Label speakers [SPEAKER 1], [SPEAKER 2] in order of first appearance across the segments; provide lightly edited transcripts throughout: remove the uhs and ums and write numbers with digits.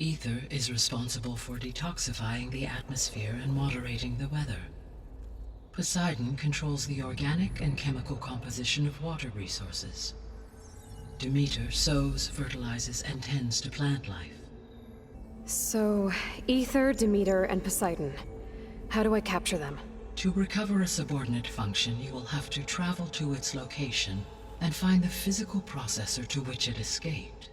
[SPEAKER 1] Ether is responsible for detoxifying the atmosphere and moderating the weather. Poseidon controls the organic and chemical composition of water resources. Demeter sows, fertilizes, and tends to plant life.
[SPEAKER 2] So, Aether, Demeter, and Poseidon. How do I capture them?
[SPEAKER 1] To recover a subordinate function, you will have to travel to its location and find the physical processor to which it escaped.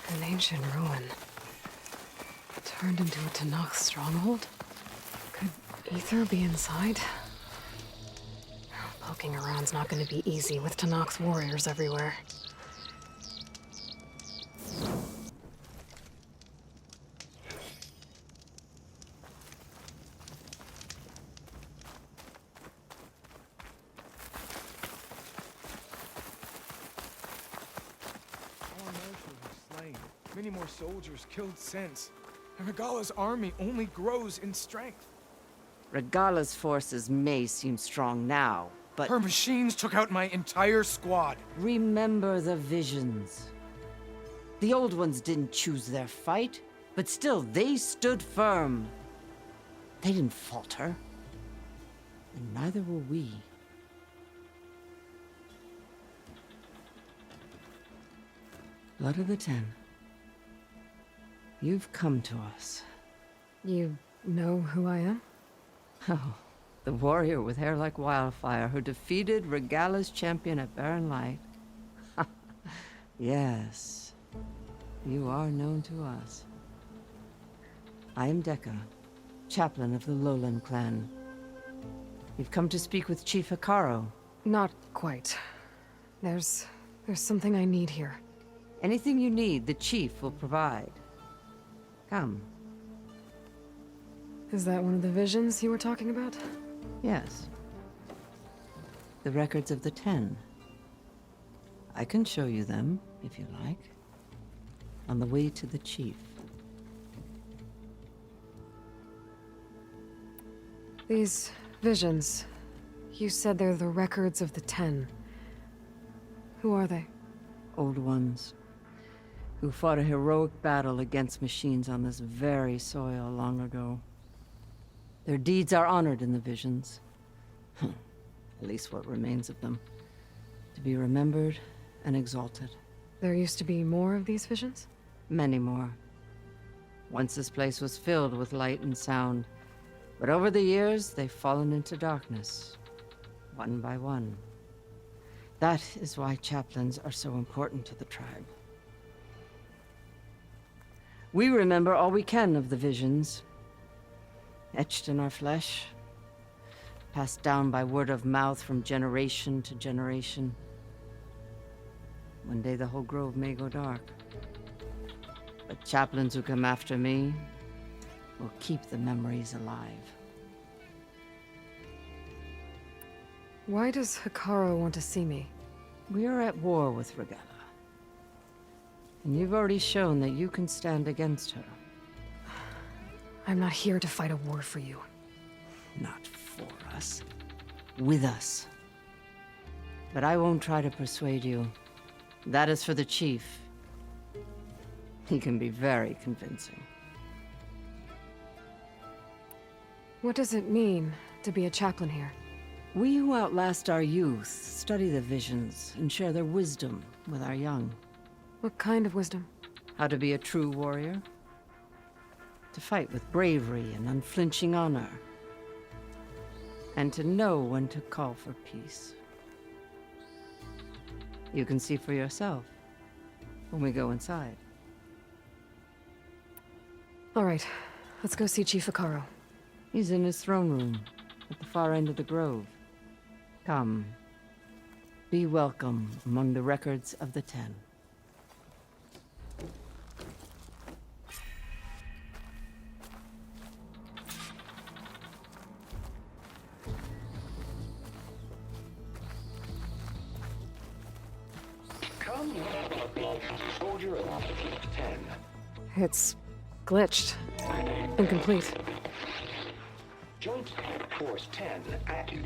[SPEAKER 2] An ancient ruin. Turned into a Tenakth stronghold? Could Aether be inside? Poking around's not going to be easy with Tenakth warriors everywhere.
[SPEAKER 3] Many more soldiers killed since. And Regala's army only grows in strength.
[SPEAKER 4] Regala's forces may seem strong now, but...
[SPEAKER 3] Her machines took out my entire squad.
[SPEAKER 4] Remember the visions. The old ones didn't choose their fight, but still they stood firm. They didn't falter. And neither will we. Blood of the Ten. You've come to us.
[SPEAKER 2] You know who I am?
[SPEAKER 4] Oh, the warrior with hair like wildfire who defeated Regala's champion at Barren Light. Yes, you are known to us. I am Dekka, chaplain of the Lowland clan. You've come to speak with Chief Hekkaro.
[SPEAKER 2] Not quite. There's something I need here.
[SPEAKER 4] Anything you need, the chief will provide. Come.
[SPEAKER 2] Is that one of the visions you were talking about?
[SPEAKER 4] Yes. The records of the 10. I can show you them, if you like. On the way to the chief.
[SPEAKER 2] These visions, you said they're the records of the 10. Who are they?
[SPEAKER 4] Old ones. Who fought a heroic battle against machines on this very soil long ago. Their deeds are honored in the visions. At least what remains of them. To be remembered and exalted.
[SPEAKER 2] There used to be more of these visions?
[SPEAKER 4] Many more. Once this place was filled with light and sound. But over the years, they've fallen into darkness. One by one. That is why chaplains are so important to the tribe. We remember all we can of the visions. Etched in our flesh. Passed down by word of mouth from generation to generation. One day the whole grove may go dark. But chaplains who come after me will keep the memories alive.
[SPEAKER 2] Why does Hekkaro want to see me?
[SPEAKER 4] We are at war with Regala. And you've already shown that you can stand against her.
[SPEAKER 2] I'm not here to fight a war for you.
[SPEAKER 4] Not for us. With us. But I won't try to persuade you. That is for the chief. He can be very convincing.
[SPEAKER 2] What does it mean to be a chaplain here?
[SPEAKER 4] We who outlast our youth study the visions and share their wisdom with our young.
[SPEAKER 2] What kind of wisdom?
[SPEAKER 4] How to be a true warrior. To fight with bravery and unflinching honor. And to know when to call for peace. You can see for yourself when we go inside.
[SPEAKER 2] All right, let's go see Chief Hekkaro.
[SPEAKER 4] He's in his throne room at the far end of the grove. Come. Be welcome among the records of the Ten.
[SPEAKER 5] Come, soldier of 10.
[SPEAKER 2] It's glitched. Incomplete.
[SPEAKER 5] Joint Force 10 active.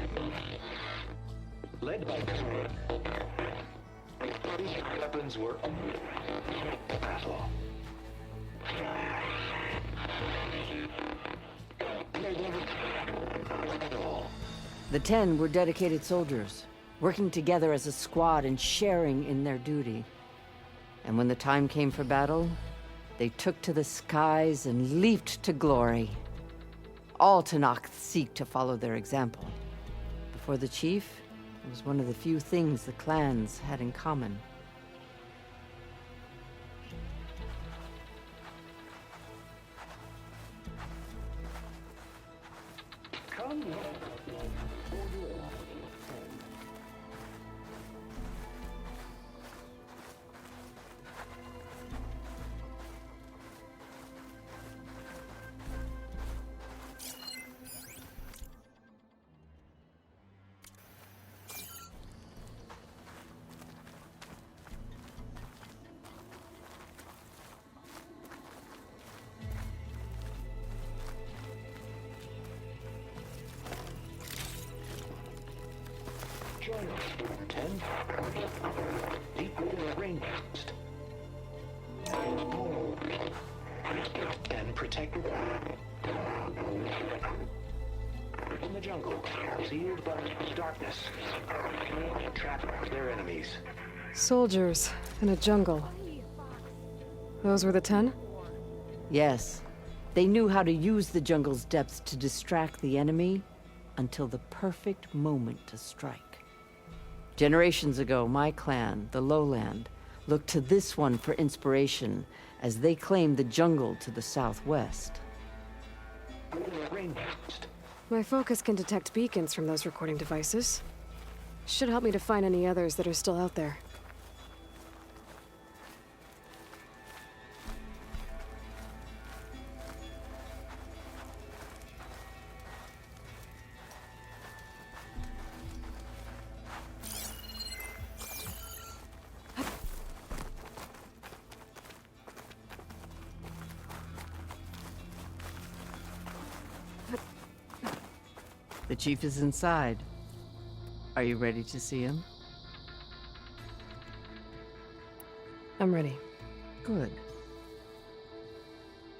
[SPEAKER 5] Led by these weapons were battle.
[SPEAKER 4] The 10 were dedicated soldiers, working together as a squad and sharing in their duty. And when the time came for battle, they took to the skies and leaped to glory. All Tenakth seek to follow their example. Before the chief, it was one of the few things the clans had in common.
[SPEAKER 5] Come, join us, 10. Deep within the rainforest. And protected in the jungle, sealed by darkness. Trap their enemies.
[SPEAKER 2] Soldiers in a jungle. Those were the 10?
[SPEAKER 4] Yes, they knew how to use the jungle's depths to distract the enemy until the perfect moment to strike. Generations ago, my clan, the Lowland, looked to this one for inspiration as they claimed the jungle to the southwest.
[SPEAKER 2] My focus can detect beacons from those recording devices. Should help me to find any others that are still out there.
[SPEAKER 4] The chief is inside. Are you ready to see him?
[SPEAKER 2] I'm ready.
[SPEAKER 4] Good.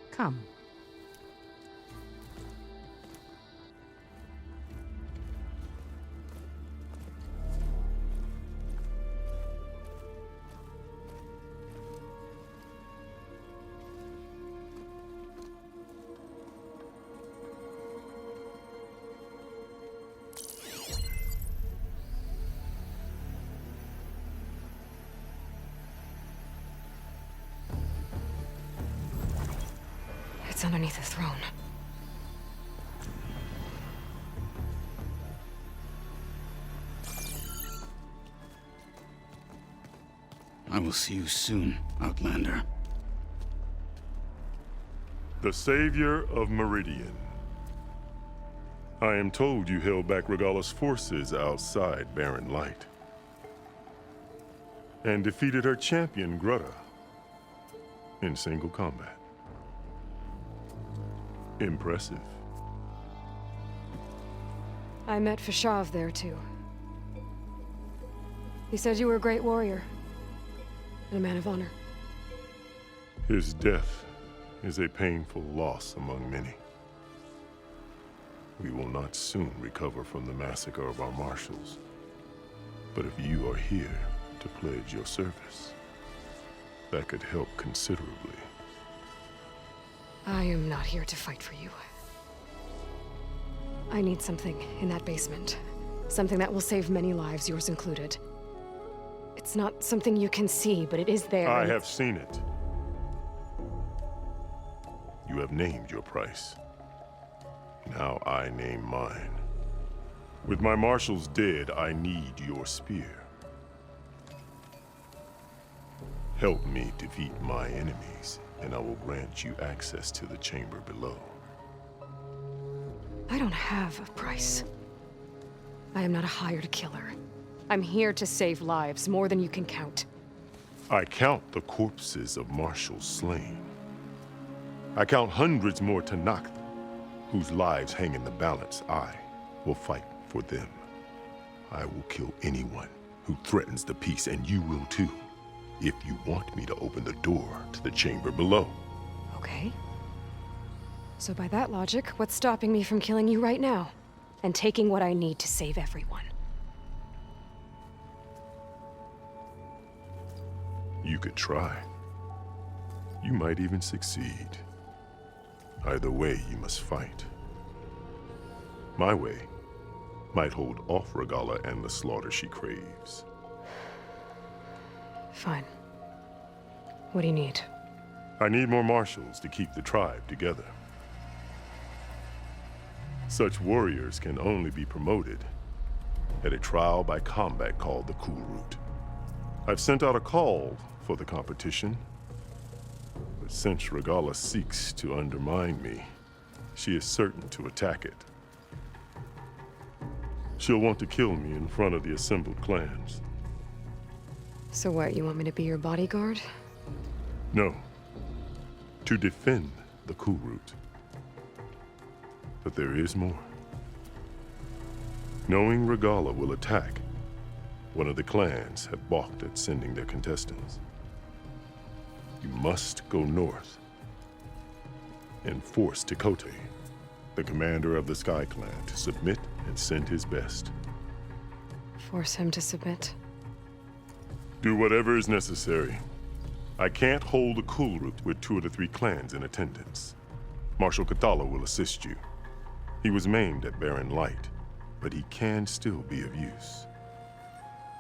[SPEAKER 4] Come.
[SPEAKER 2] It's underneath the throne.
[SPEAKER 6] I will see you soon, Outlander.
[SPEAKER 7] The savior of Meridian. I am told you held back Regalla's forces outside Barren Light. And defeated her champion, Grutta, in single combat. Impressive.
[SPEAKER 2] I met Fashav there, too. He said you were a great warrior. And a man of honor.
[SPEAKER 7] His death is a painful loss among many. We will not soon recover from the massacre of our Marshals. But if you are here to pledge your service, that could help considerably.
[SPEAKER 2] I am not here to fight for you. I need something in that basement. Something that will save many lives, yours included. It's not something you can see, but it is there.
[SPEAKER 7] I have seen it. You have named your price. Now I name mine. With my Marshals dead, I need your spear. Help me defeat my enemies, and I will grant you access to the chamber below.
[SPEAKER 2] I don't have a price. I am not a hired killer. I'm here to save lives, more than you can count.
[SPEAKER 7] I count the corpses of Marshals slain. I count hundreds more Tenakth, whose lives hang in the balance. I will fight for them. I will kill anyone who threatens the peace, and you will too, if you want me to open the door to the chamber below.
[SPEAKER 2] Okay. So by that logic, what's stopping me from killing you right now? And taking what I need to save everyone?
[SPEAKER 7] You could try. You might even succeed. Either way, you must fight. My way might hold off Regalla and the slaughter she craves.
[SPEAKER 2] Fine. What do you need?
[SPEAKER 7] I need more Marshals to keep the tribe together. Such warriors can only be promoted at a trial by combat called the Cool Route. I've sent out a call for the competition, but since Regalla seeks to undermine me, she is certain to attack it. She'll want to kill me in front of the assembled clans.
[SPEAKER 2] So what, you want me to be your bodyguard?
[SPEAKER 7] No, to defend the Cool Route. But there is more. Knowing Regalla will attack, one of the clans have balked at sending their contestants. You must go north and force Tekote, the commander of the Sky Clan, to submit and send his best.
[SPEAKER 2] Force him to submit?
[SPEAKER 7] Do whatever is necessary. I can't hold a Cool Route with 2 of the 3 clans in attendance. Marshal Koltallo will assist you. He was maimed at Barren Light, but he can still be of use.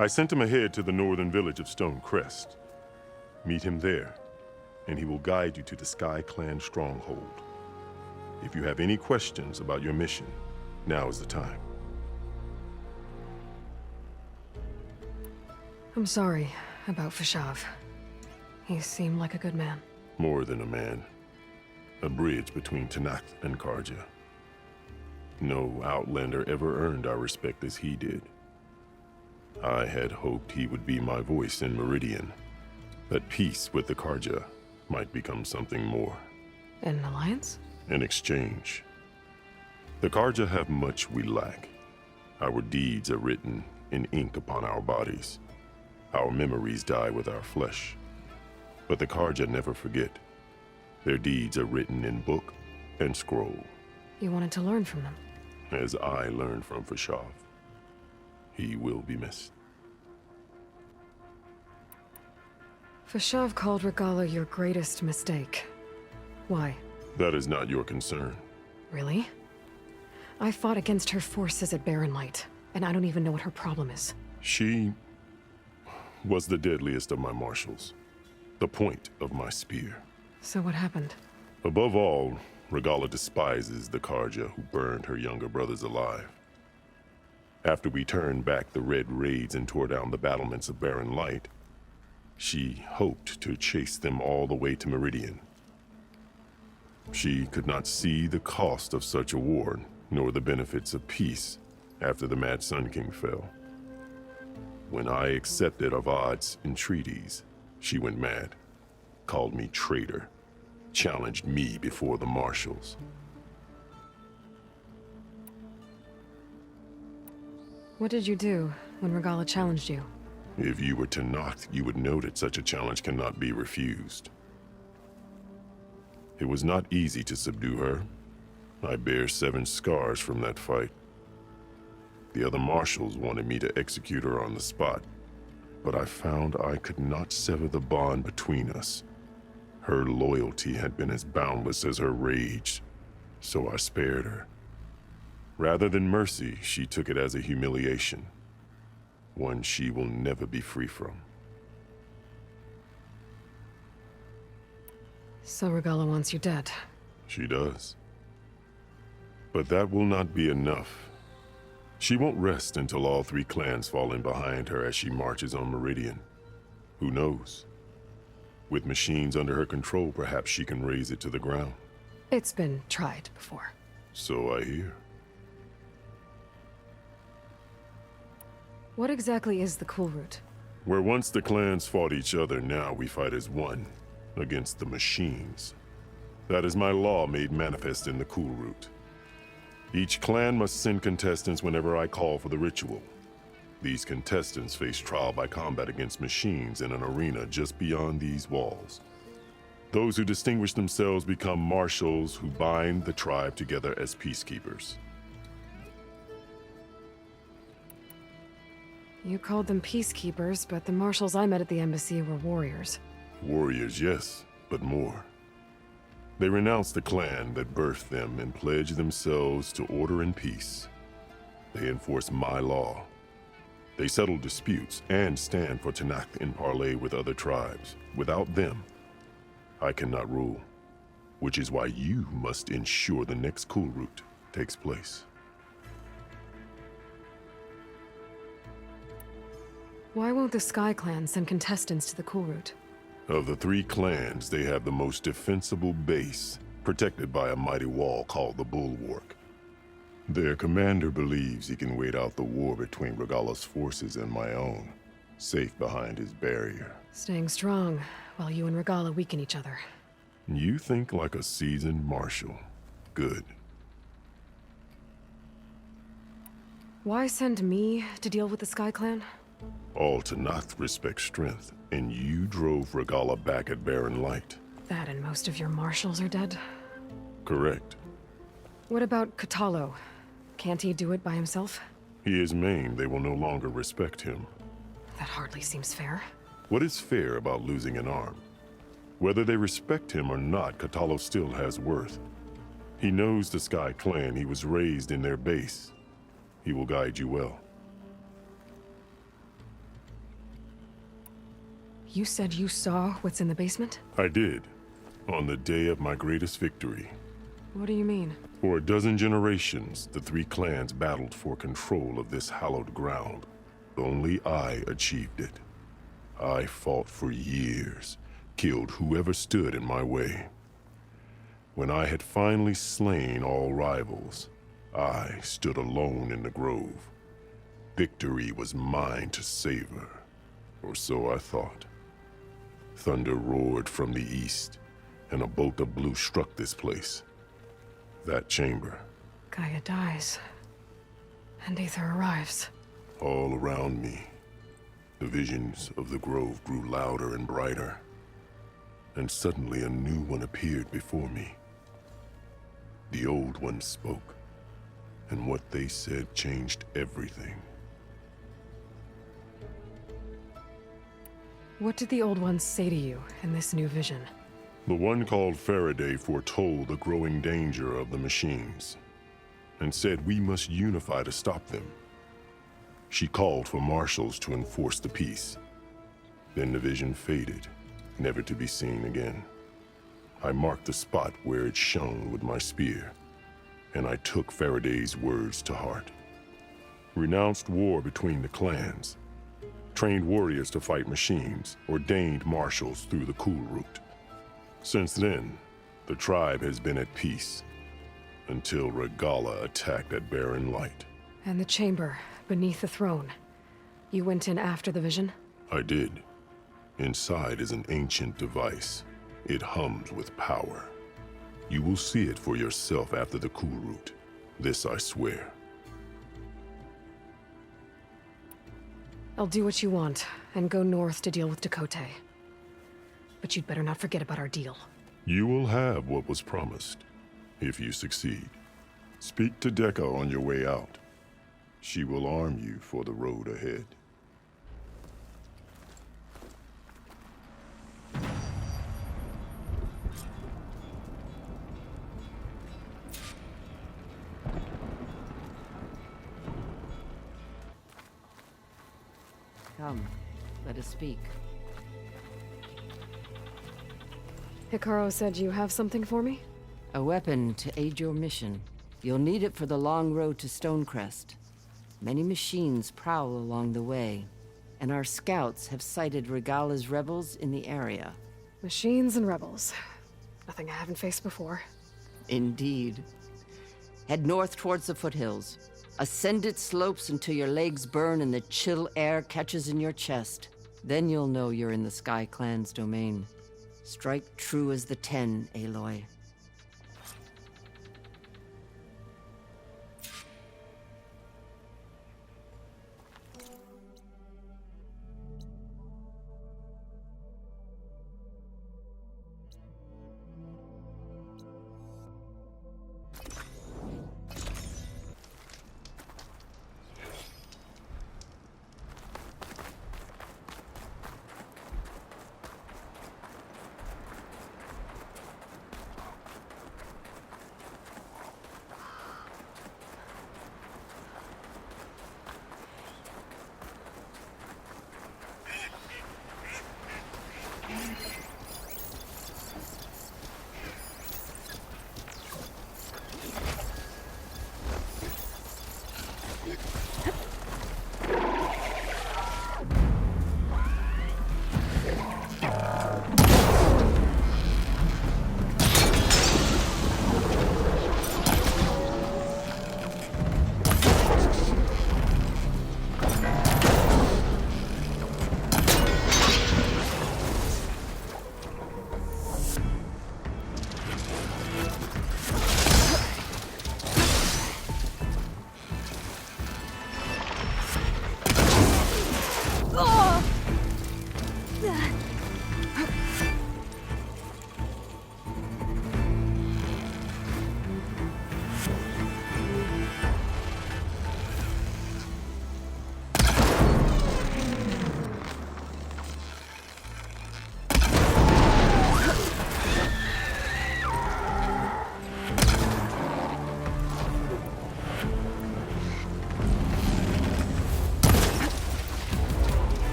[SPEAKER 7] I sent him ahead to the northern village of Stone Crest. Meet him there, and he will guide you to the Sky Clan Stronghold. If you have any questions about your mission, now is the time.
[SPEAKER 2] I'm sorry about Fashav. He seemed like a good man.
[SPEAKER 7] More than a man. A bridge between Tenakth and Karja. No Outlander ever earned our respect as he did. I had hoped he would be my voice in Meridian, that peace with the Karja might become something more.
[SPEAKER 2] An alliance?
[SPEAKER 7] In exchange. The Karja have much we lack. Our deeds are written in ink upon our bodies. Our memories die with our flesh. But the Karja never forget. Their deeds are written in book and scroll.
[SPEAKER 2] You wanted to learn from them?
[SPEAKER 7] As I learned from Fashav. He will be missed.
[SPEAKER 2] Fashav called Regalla your greatest mistake. Why?
[SPEAKER 7] That is not your concern.
[SPEAKER 2] Really? I fought against her forces at Barren Light, and I don't even know what her problem is.
[SPEAKER 7] She was the deadliest of my Marshals. The point of my spear.
[SPEAKER 2] So what happened?
[SPEAKER 7] Above all, Regalla despises the Karja who burned her younger brothers alive. After we turned back the Red Raids and tore down the battlements of Barren Light, she hoped to chase them all the way to Meridian. She could not see the cost of such a war, nor the benefits of peace after the Mad Sun King fell. When I accepted Avad's entreaties, she went mad, called me traitor, challenged me before the Marshals.
[SPEAKER 2] What did you do when Regalla challenged you?
[SPEAKER 7] If you were Tenakth, you would know that such a challenge cannot be refused. It was not easy to subdue her. I bear 7 scars from that fight. The other Marshals wanted me to execute her on the spot, but I found I could not sever the bond between us. Her loyalty had been as boundless as her rage, so I spared her. Rather than mercy, she took it as a humiliation, one she will never be free from.
[SPEAKER 2] So Regalla wants you dead.
[SPEAKER 7] She does. But that will not be enough. She won't rest until all 3 clans fall in behind her as she marches on Meridian. Who knows? With machines under her control, perhaps she can raise it to the ground.
[SPEAKER 2] It's been tried before.
[SPEAKER 7] So I hear.
[SPEAKER 2] What exactly is the Cool Route?
[SPEAKER 7] Where once the clans fought each other, now we fight as one, against the machines. That is my law made manifest in the Cool Route. Each clan must send contestants whenever I call for the ritual. These contestants face trial by combat against machines in an arena just beyond these walls. Those who distinguish themselves become Marshals who bind the tribe together as peacekeepers.
[SPEAKER 2] You called them peacekeepers, but the Marshals I met at the embassy were warriors.
[SPEAKER 7] Warriors, yes, but more. They renounce the clan that birthed them and pledge themselves to order and peace. They enforce my law. They settle disputes and stand for Tenakth in parley with other tribes. Without them, I cannot rule, which is why you must ensure the next Cool Route takes place.
[SPEAKER 2] Why won't the Sky Clan send contestants to the Cool Route?
[SPEAKER 7] Of the 3 clans, they have the most defensible base, protected by a mighty wall called the Bulwark. Their commander believes he can wait out the war between Regalla's forces and my own, safe behind his barrier.
[SPEAKER 2] Staying strong, while you and Regalla weaken each other.
[SPEAKER 7] You think like a seasoned marshal. Good.
[SPEAKER 2] Why send me to deal with the Sky Clan?
[SPEAKER 7] All Tenakth respect strength, and you drove Regalla back at Barren Light.
[SPEAKER 2] That and most of your Marshals are dead?
[SPEAKER 7] Correct.
[SPEAKER 2] What about Koltallo? Can't he do it by himself?
[SPEAKER 7] He is maimed. They will no longer respect him.
[SPEAKER 2] That hardly seems fair.
[SPEAKER 7] What is fair about losing an arm? Whether they respect him or not, Koltallo still has worth. He knows the Sky Clan. He was raised in their base. He will guide you well.
[SPEAKER 2] You said you saw what's in the basement?
[SPEAKER 7] I did, on the day of my greatest victory.
[SPEAKER 2] What do you mean?
[SPEAKER 7] For a dozen generations, the 3 clans battled for control of this hallowed ground. Only I achieved it. I fought for years, killed whoever stood in my way. When I had finally slain all rivals, I stood alone in the grove. Victory was mine to savor, or so I thought. Thunder roared from the east, and a bolt of blue struck this place. That chamber.
[SPEAKER 2] Gaia dies. And AETHER arrives.
[SPEAKER 7] All around me, the visions of the grove grew louder and brighter. And suddenly a new one appeared before me. The old one spoke, and what they said changed everything.
[SPEAKER 2] What did the old ones say to you in this new vision?
[SPEAKER 7] The one called Faraday foretold the growing danger of the machines, and said we must unify to stop them. She called for Marshals to enforce the peace. Then the vision faded, never to be seen again. I marked the spot where it shone with my spear, and I took Faraday's words to heart. Renounced war between the clans, trained warriors to fight machines, ordained Marshals through the Cool Route. Since then, the tribe has been at peace, until Regalla attacked at Barren Light.
[SPEAKER 2] And the chamber, beneath the throne. You went in after the vision?
[SPEAKER 7] I did. Inside is an ancient device. It hums with power. You will see it for yourself after the Cool Route. This I swear.
[SPEAKER 2] I'll do what you want, and go north to deal with Dakota. But you'd better not forget about our deal.
[SPEAKER 7] You will have what was promised, if you succeed. Speak to Dekka on your way out. She will arm you for the road ahead.
[SPEAKER 4] Come, let us speak.
[SPEAKER 2] Hekkaro said you have something for me?
[SPEAKER 4] A weapon to aid your mission. You'll need it for the long road to Crest. Many machines prowl along the way, and our scouts have sighted Regala's rebels in the area.
[SPEAKER 2] Machines and rebels. Nothing I haven't faced before.
[SPEAKER 4] Indeed. Head north towards the foothills. Ascend its slopes until your legs burn and the chill air catches in your chest. Then you'll know you're in the Sky Clan's domain. Strike true as the 10, Aloy.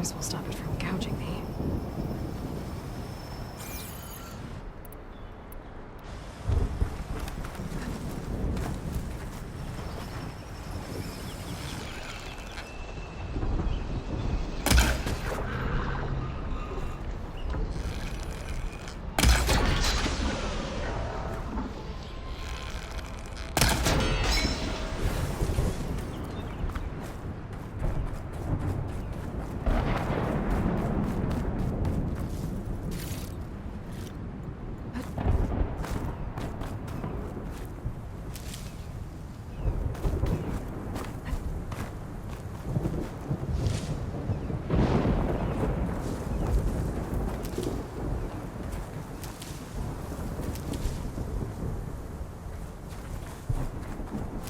[SPEAKER 2] as well stop it from gouging me.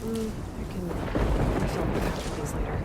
[SPEAKER 2] I can refill my casualties later.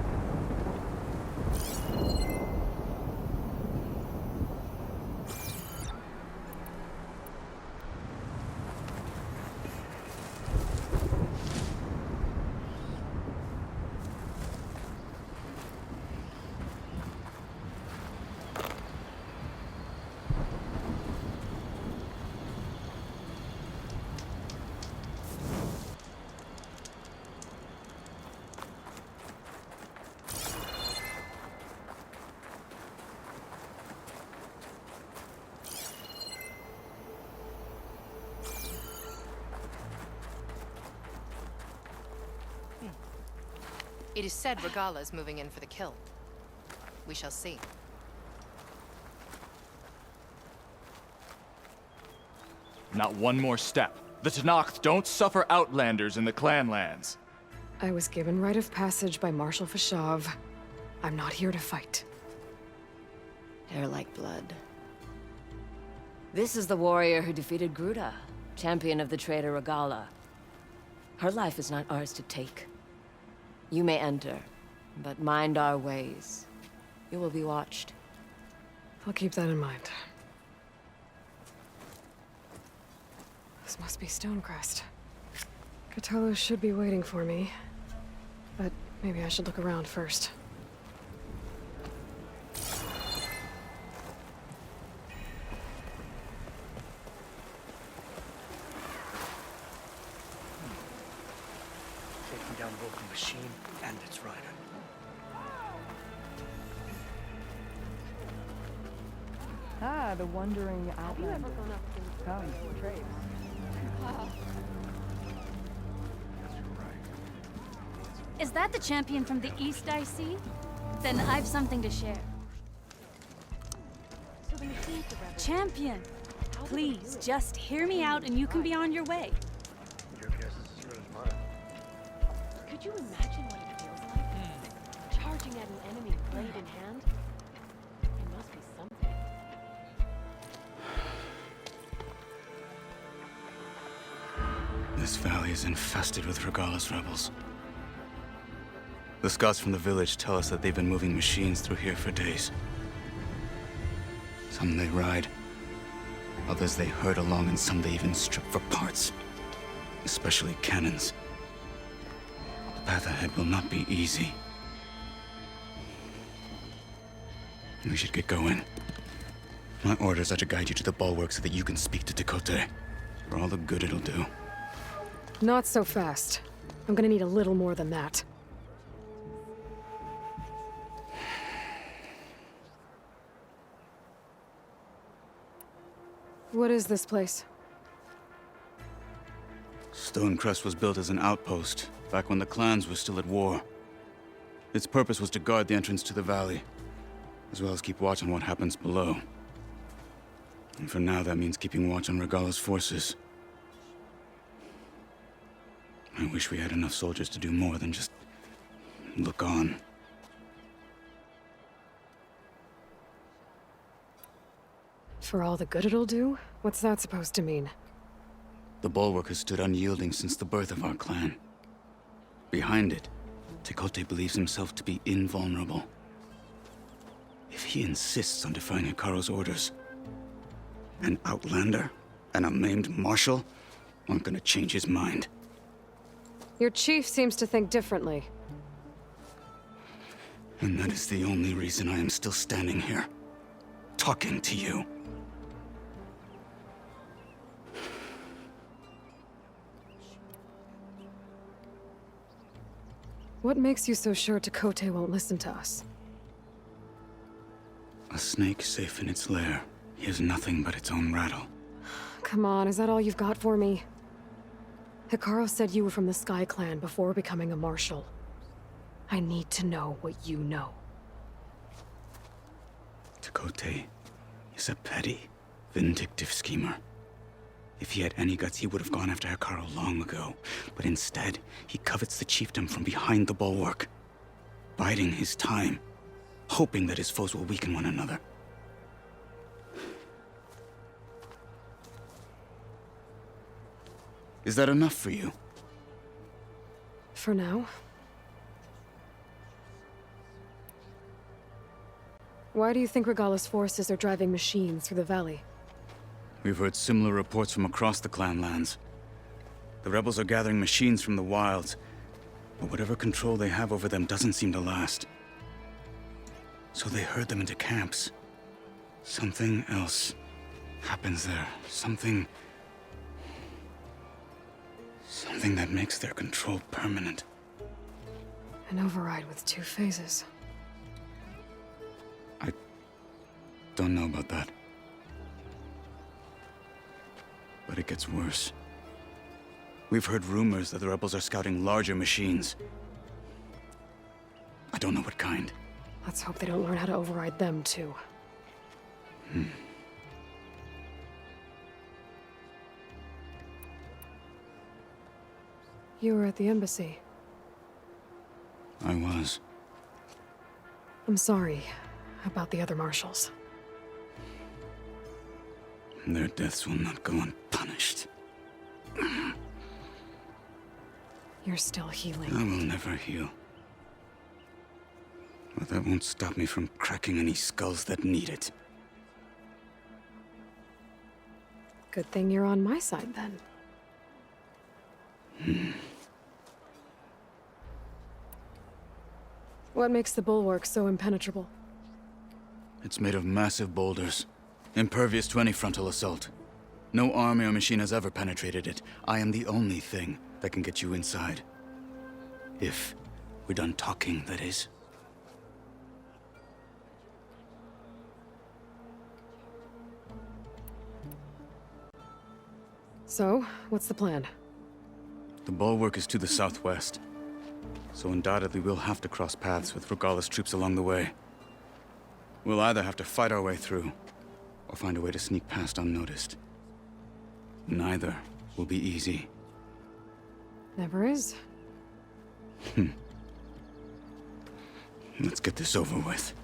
[SPEAKER 8] It is said Regala is moving in for the kill. We shall see.
[SPEAKER 9] Not one more step. The Tenakth don't suffer outlanders in the clanlands.
[SPEAKER 2] I was given rite of passage by Marshal Fashav. I'm not here to fight.
[SPEAKER 4] Hair like blood. This is the warrior who defeated Gruta, champion of the traitor Regala. Her life is not ours to take. You may enter, but mind our ways. You will be watched.
[SPEAKER 2] I'll keep that in mind. This must be Stonecrest. Koltallo should be waiting for me, but maybe I should look around first.
[SPEAKER 10] Taking down both the machine and its rider.
[SPEAKER 11] Ah, the wandering outlander. Come, trade.
[SPEAKER 12] Is that the champion from the east I see? Then I've something to share. Champion, please, just hear me out and you can be on your way.
[SPEAKER 10] Your guess is as good as mine.
[SPEAKER 13] Could you imagine what it feels like? Charging at an enemy blade in hand? It must be something.
[SPEAKER 6] This valley is infested with Regala's rebels. The scouts from the village tell us that they've been moving machines through here for days. Some they ride, others they herd along, and some they even strip for parts. Especially cannons. The path ahead will not be easy. We should get going. My orders are to guide you to the bulwark so that you can speak to Dekka. For all the good it'll do.
[SPEAKER 2] Not so fast. I'm gonna need a little more than that. What is this place?
[SPEAKER 6] Crest was built as an outpost, back when the clans were still at war. Its purpose was to guard the entrance to the valley, as well as keep watch on what happens below. And for now, that means keeping watch on Regala's forces. I wish we had enough soldiers to do more than just look on.
[SPEAKER 2] For all the good it'll do? What's that supposed to mean?
[SPEAKER 6] The bulwark has stood unyielding since the birth of our clan. Behind it, Dekka believes himself to be invulnerable. If he insists on defying Hekkaro's orders, an outlander and a maimed marshal aren't gonna change his mind.
[SPEAKER 2] Your chief seems to think differently.
[SPEAKER 6] And that is the only reason I am still standing here, talking to you.
[SPEAKER 2] What makes you so sure Tekote won't listen to us?
[SPEAKER 6] A snake safe in its lair hears nothing but its own rattle.
[SPEAKER 2] Come on, is that all you've got for me? Hekkaro said you were from the Sky Clan before becoming a Marshal. I need to know what you know.
[SPEAKER 6] Tekote is a petty, vindictive schemer. If he had any guts, he would have gone after Hekkaro long ago. But instead, he covets the chiefdom from behind the bulwark, biding his time, hoping that his foes will weaken one another. Is that enough for you?
[SPEAKER 2] For now. Why do you think Regala's forces are driving machines through the valley?
[SPEAKER 6] We've heard similar reports from across the clan lands. The rebels are gathering machines from the wilds, but whatever control they have over them doesn't seem to last. So they herd them into camps. Something else happens there. Something that makes their control permanent.
[SPEAKER 2] An override with 2 phases.
[SPEAKER 6] I don't know about that. But it gets worse. We've heard rumors that the rebels are scouting larger machines. I don't know what kind.
[SPEAKER 2] Let's hope they don't learn how to override them, too. You were at the embassy.
[SPEAKER 6] I was.
[SPEAKER 2] I'm sorry about the other Marshals.
[SPEAKER 6] Their deaths will not go unpunished.
[SPEAKER 2] You're still healing.
[SPEAKER 6] I will never heal. But that won't stop me from cracking any skulls that need it.
[SPEAKER 2] Good thing you're on my side, then. What makes the bulwark so impenetrable?
[SPEAKER 6] It's made of massive boulders, impervious to any frontal assault. No army or machine has ever penetrated it. I am the only thing that can get you inside. If we're done talking, that is.
[SPEAKER 2] So, what's the plan?
[SPEAKER 6] The bulwark is to the southwest, so undoubtedly we'll have to cross paths with Regala's troops along the way. We'll either have to fight our way through, or find a way to sneak past unnoticed. Neither will be easy.
[SPEAKER 2] Never is.
[SPEAKER 6] Let's get this over with.